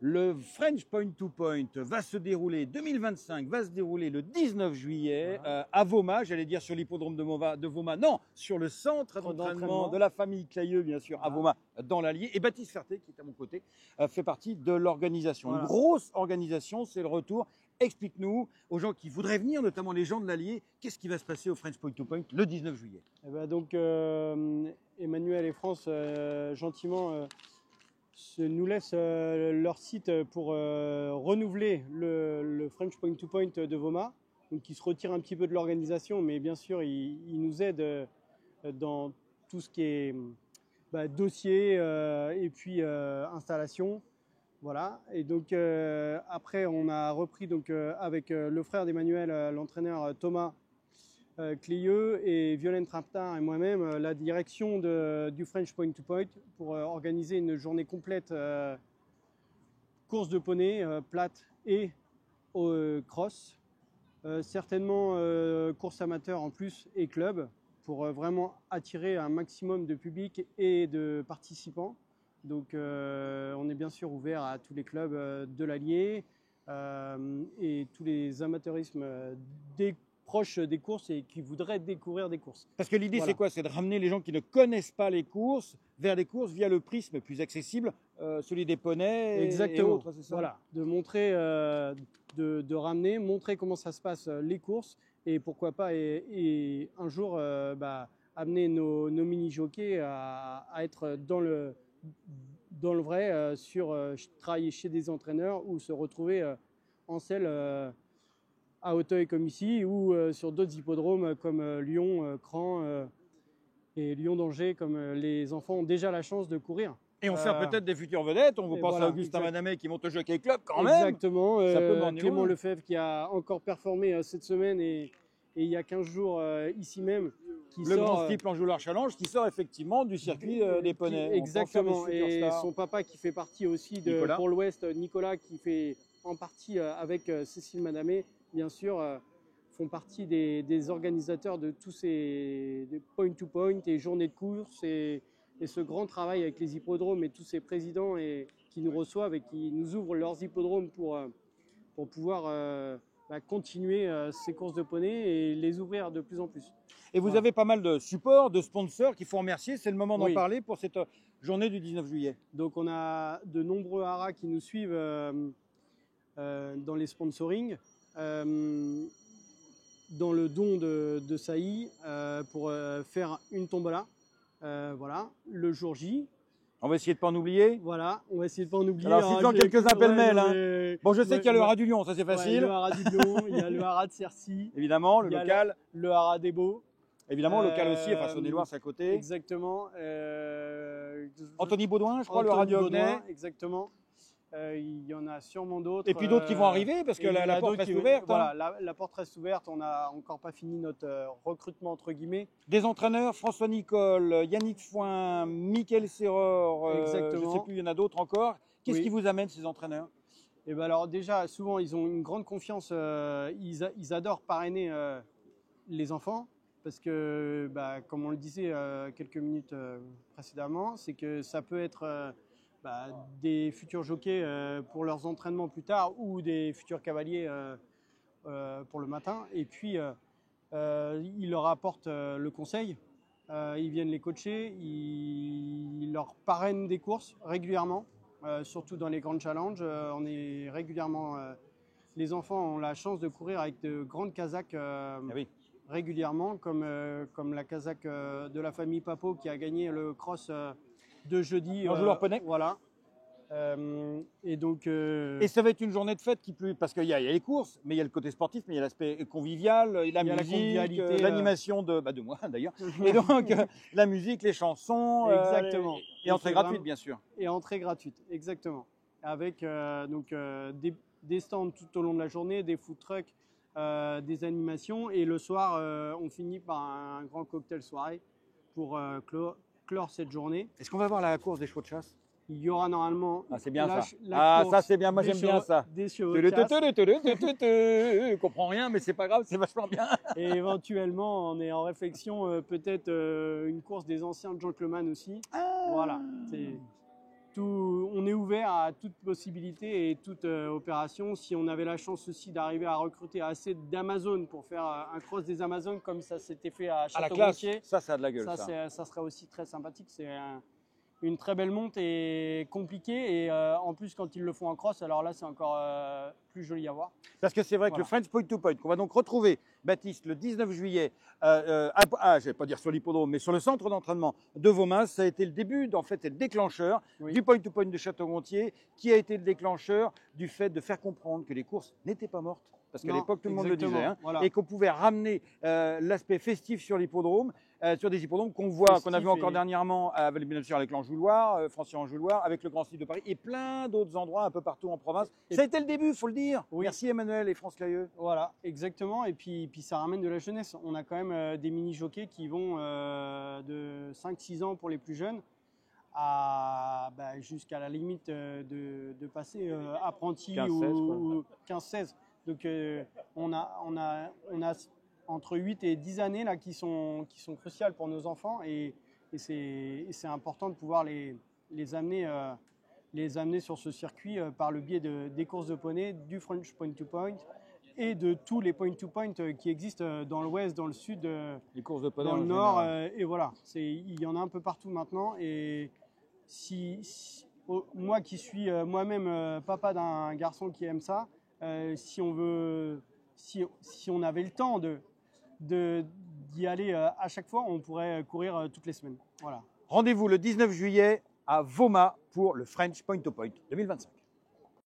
Le French Point to Point va se dérouler, 2025, va se dérouler le 19 juillet à Voma, j'allais dire sur l'hippodrome de Voma, non, sur le centre d'entraînement de la famille Clayeux, bien sûr, à Voma, dans l'Allier. Et Baptiste Ferté, qui est à mon côté, fait partie de l'organisation. Une grosse organisation, c'est le retour. Explique-nous aux gens qui voudraient venir, notamment les gens de l'Allier, qu'est-ce qui va se passer au French Point to Point le 19 juillet. Eh ben donc, Emmanuel et France, gentiment, nous laissent leur site pour renouveler le French Point to Point de Voma, donc qui se retire un petit peu de l'organisation, mais bien sûr, ils nous aident dans tout ce qui est dossier et puis installation. Voilà. Et donc après, on a repris donc, avec le frère d'Emmanuel, l'entraîneur Thomas Cléeux et Violaine Traptard et moi-même la direction du French Point to Point pour organiser une journée complète course de poney plate et cross, certainement course amateur en plus et club pour vraiment attirer un maximum de public et de participants. Donc on est bien sûr ouvert à tous les clubs de l'Allier et tous les amateurismes proches des courses et qui voudraient découvrir des courses. Parce que l'idée, c'est quoi? C'est de ramener les gens qui ne connaissent pas les courses vers les courses via le prisme plus accessible, celui des poneys. Exactement. Et autres, c'est ça? Voilà, de montrer, de ramener, montrer comment ça se passe les courses et pourquoi pas et un jour amener nos mini-jockeys à être dans le vrai, travailler chez des entraîneurs ou se retrouver en selle à Auteuil comme ici ou sur d'autres hippodromes comme Lyon, Cran et Lyon-d'Angers comme les enfants ont déjà la chance de courir. Et on fait peut-être des futures vedettes. On vous pense à Augustin Madamé qui monte au Jockey Club quand même. Exactement. Clément Lefebvre qui a encore performé cette semaine et il y a 15 jours ici même. Le Grand Steeple Anjoular Challenge qui sort effectivement du circuit des poneys. Exactement. Et son papa qui fait partie aussi pour l'Ouest, Nicolas, qui fait en partie avec Cécile Madamé, bien sûr, font partie des organisateurs de tous ces point-to-point et journées de course et ce grand travail avec les hippodromes et tous ces présidents qui nous reçoivent et qui nous ouvrent leurs hippodromes pour pouvoir continuer ces courses de poney et les ouvrir de plus en plus. Et vous avez pas mal de supports, de sponsors qu'il faut remercier. C'est le moment d'en parler pour cette journée du 19 juillet. Donc on a de nombreux haras qui nous suivent dans les sponsoring, dans le don de Sailly pour faire une tombola. Voilà, le jour J. On va essayer de ne pas en oublier. Voilà, on va essayer de ne pas en oublier. Alors, citons quelques pêle-mêle. Bon, je sais qu'il y a le haras du Lion, ça c'est facile. Le haras du Lion, il y a le haras de Cercy. Évidemment, le local. Le haras des Beaux. Évidemment, local aussi, enfin Saône-et-Loire, c'est à côté. Exactement. Anthony Baudouin, je crois, le radio Baudouin. Exactement. Il y en a sûrement d'autres. Et puis d'autres qui vont arriver parce que la porte reste ouverte. Voilà, la porte reste ouverte. On n'a encore pas fini notre recrutement entre guillemets. Des entraîneurs, François Nicole, Yannick Foin, Mickaël Serreur, je ne sais plus, il y en a d'autres encore. Qu'est-ce qui vous amène ces entraîneurs? Et ben alors déjà, souvent ils ont une grande confiance. Ils adorent parrainer les enfants parce que, comme on le disait quelques minutes précédemment, c'est que ça peut être des futurs jockeys pour leurs entraînements plus tard ou des futurs cavaliers pour le matin. Et puis, ils leur apportent le conseil, ils viennent les coacher, ils leur parrainent des courses régulièrement, surtout dans les grandes challenges. On est régulièrement, les enfants ont la chance de courir avec de grandes casaques régulièrement, comme la casaque de la famille Papo qui a gagné le cross de jeudi. Anjoular poney. Voilà. Et donc. Et ça va être une journée de fête parce qu'il y a les courses, mais il y a le côté sportif, mais il y a l'aspect convivial, la musique, l'animation de moi d'ailleurs. Et donc la musique, les chansons. Exactement. Et entrée gratuite, bien sûr. Et entrée gratuite, exactement. Avec des stands tout au long de la journée, des food trucks, des animations. Et le soir, on finit par un grand cocktail soirée pour clore cette journée. Est-ce qu'on va voir la course des chevaux de chasse? Il y aura normalement. Ah, c'est bien ça. Ça c'est bien. Moi j'aime bien ça. Des chevaux de chasse. Je comprends rien, mais c'est pas grave, c'est vachement bien. Et éventuellement, on est en réflexion, peut-être une course des anciens gentlemen aussi. Voilà. on est ouvert à toute possibilité et toute opération. Si on avait la chance aussi d'arriver à recruter assez d'Amazones pour faire un cross des Amazones comme ça s'était fait à À la classe, Château-Gontier, ça a de la gueule. ça serait aussi très sympathique. C'est une très belle monte et compliquée. Et en plus, quand ils le font en cross, alors là, c'est encore plus joli à voir. Parce que c'est vrai que le French Point to Point, qu'on va donc retrouver, Baptiste, le 19 juillet, je ne vais pas dire sur l'hippodrome, mais sur le centre d'entraînement de Vaumas, ça a été le début, en fait, c'est le déclencheur du Point to Point de Château-Gontier, qui a été le déclencheur du fait de faire comprendre que les courses n'étaient pas mortes. Parce qu'à l'époque, tout le monde le disait, hein, voilà. Et qu'on pouvait ramener l'aspect festif sur l'hippodrome, sur des hippodromes qu'on voit, qu'on a vu encore dernièrement, bien sûr avec l'Anjouloir, Francien-Anjouloir, avec le Grand Site de Paris et plein d'autres endroits un peu partout en province. Ça a été le début, il faut le dire. Oui. Merci Emmanuel et France Clayeux. Voilà, exactement. Et puis ça ramène de la jeunesse. On a quand même des mini-jockeys qui vont de 5-6 ans pour les plus jeunes jusqu'à la limite de passer apprenti ou 15-16. Donc on a entre 8 et 10 années là, qui sont cruciales pour nos enfants et c'est important de pouvoir les amener sur ce circuit par le biais des courses de poney, du French Point to Point et de tous les Point to Point qui existent dans l'ouest, dans le sud, les courses de poney dans le nord. Et voilà, il y en a un peu partout maintenant. Et moi qui suis moi-même papa d'un garçon qui aime ça, si on avait le temps d'y aller à chaque fois, on pourrait courir toutes les semaines. Voilà. Rendez-vous le 19 juillet à Vaumas pour le French Point to Point 2025.